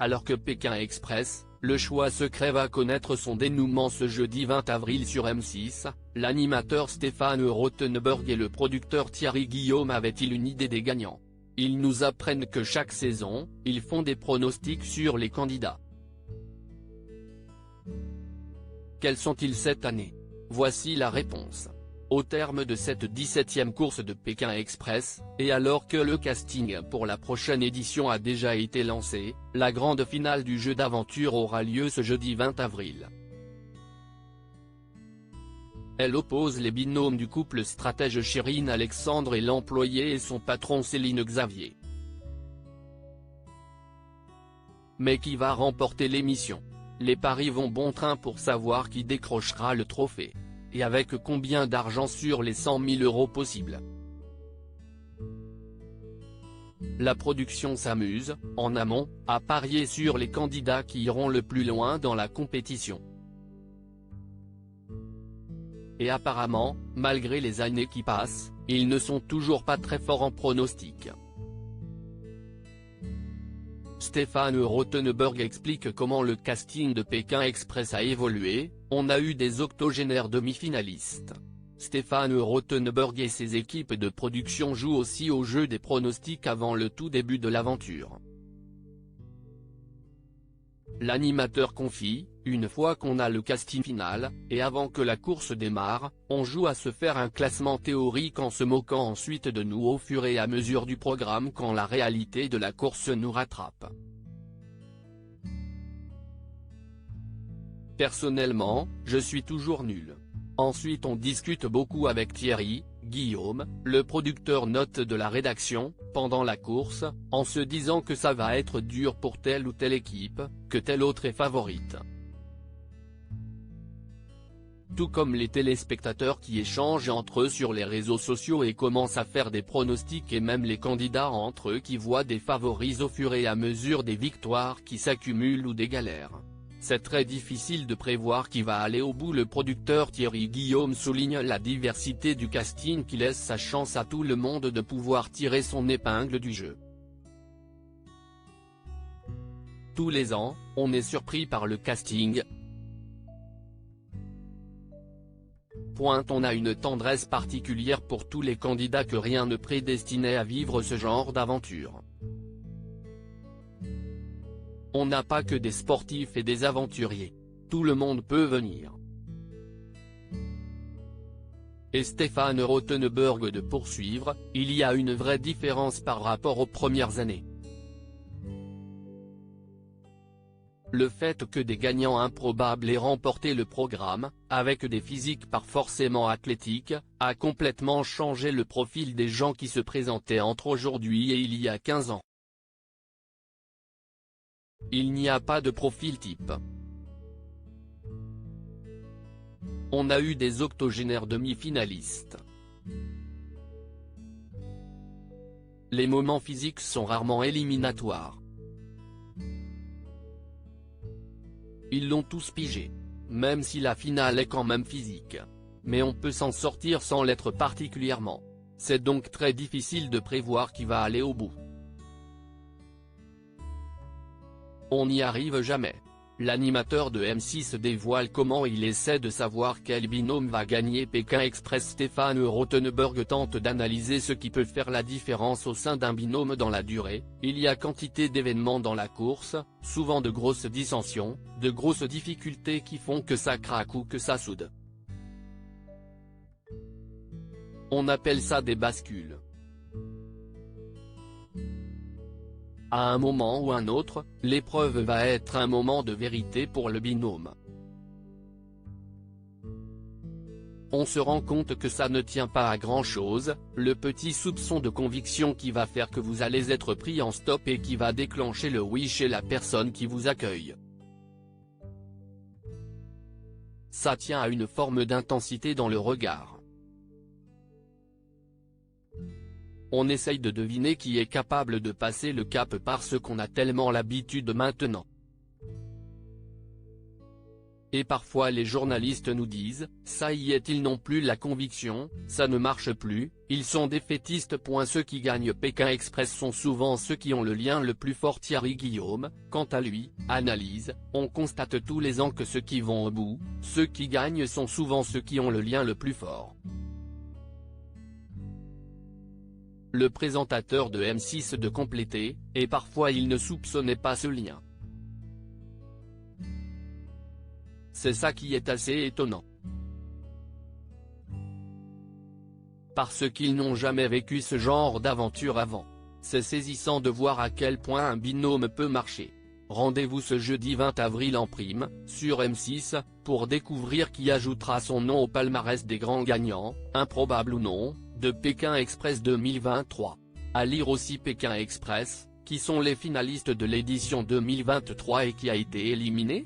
Alors que Pékin Express, le choix secret va connaître son dénouement ce jeudi 20 avril sur M6, l'animateur Stéphane Rothenberg et le producteur Thierry Guillaume avaient-ils une idée des gagnants? Ils nous apprennent que chaque saison, ils font des pronostics sur les candidats. Quels sont-ils cette année? Voici la réponse. Au terme de cette 17e course de Pékin Express, et alors que le casting pour la prochaine édition a déjà été lancé, la grande finale du jeu d'aventure aura lieu ce jeudi 20 avril. Elle oppose les binômes du couple stratège Chérine Alexandre et l'employé et son patron Céline Xavier. Mais qui va remporter l'émission? Les paris vont bon train pour savoir qui décrochera le trophée. Et avec combien d'argent sur les 100 000 € possibles. La production s'amuse, en amont, à parier sur les candidats qui iront le plus loin dans la compétition. Et apparemment, malgré les années qui passent, ils ne sont toujours pas très forts en pronostic. Stéphane Rothenberg explique comment le casting de Pékin Express a évolué. On a eu des octogénaires demi-finalistes. Stéphane Rothenberg et ses équipes de production jouent aussi au jeu des pronostics avant le tout début de l'aventure. L'animateur confie, une fois qu'on a le casting final, et avant que la course démarre, on joue à se faire un classement théorique en se moquant ensuite de nous au fur et à mesure du programme quand la réalité de la course nous rattrape. Personnellement, je suis toujours nul. Ensuite on discute beaucoup avec Thierry, Guillaume, le producteur note de la rédaction, pendant la course, en se disant que ça va être dur pour telle ou telle équipe, que telle autre est favorite. Tout comme les téléspectateurs qui échangent entre eux sur les réseaux sociaux et commencent à faire des pronostics et même les candidats entre eux qui voient des favoris au fur et à mesure des victoires qui s'accumulent ou des galères. C'est très difficile de prévoir qui va aller au bout. Le producteur Thierry Guillaume souligne la diversité du casting qui laisse sa chance à tout le monde de pouvoir tirer son épingle du jeu. Tous les ans, on est surpris par le casting. On a une tendresse particulière pour tous les candidats que rien ne prédestinait à vivre ce genre d'aventure. On n'a pas que des sportifs et des aventuriers. Tout le monde peut venir. Et Stéphane Rothenberg de poursuivre, il y a une vraie différence par rapport aux premières années. Le fait que des gagnants improbables aient remporté le programme, avec des physiques pas forcément athlétiques, a complètement changé le profil des gens qui se présentaient entre aujourd'hui et il y a 15 ans. Il n'y a pas de profil type. On a eu des octogénaires demi-finalistes. Les moments physiques sont rarement éliminatoires. Ils l'ont tous pigé. Même si la finale est quand même physique. Mais on peut s'en sortir sans l'être particulièrement. C'est donc très difficile de prévoir qui va aller au bout. On n'y arrive jamais. L'animateur de M6 dévoile comment il essaie de savoir quel binôme va gagner Pékin Express. Stéphane Rothenberg tente d'analyser ce qui peut faire la différence au sein d'un binôme dans la durée. Il y a quantité d'événements dans la course, souvent de grosses dissensions, de grosses difficultés qui font que ça craque ou que ça soude. On appelle ça des bascules. À un moment ou un autre, l'épreuve va être un moment de vérité pour le binôme. On se rend compte que ça ne tient pas à grand-chose, le petit soupçon de conviction qui va faire que vous allez être pris en stop et qui va déclencher le oui chez la personne qui vous accueille. Ça tient à une forme d'intensité dans le regard. On essaye de deviner qui est capable de passer le cap parce qu'on a tellement l'habitude maintenant. Et parfois les journalistes nous disent, ça y est, ils n'ont plus la conviction, ça ne marche plus, ils sont défaitistes. Ceux qui gagnent Pékin Express sont souvent ceux qui ont le lien le plus fort. Thierry Guillaume, quant à lui, analyse, on constate tous les ans que ceux qui vont au bout, ceux qui gagnent sont souvent ceux qui ont le lien le plus fort. Le présentateur de M6 de compléter, et parfois il ne soupçonnait pas ce lien. C'est ça qui est assez étonnant. Parce qu'ils n'ont jamais vécu ce genre d'aventure avant. C'est saisissant de voir à quel point un binôme peut marcher. Rendez-vous ce jeudi 20 avril en prime, sur M6, pour découvrir qui ajoutera son nom au palmarès des grands gagnants, improbable ou non, de Pékin Express 2023. À lire aussi Pékin Express, qui sont les finalistes de l'édition 2023 et qui a été éliminé ?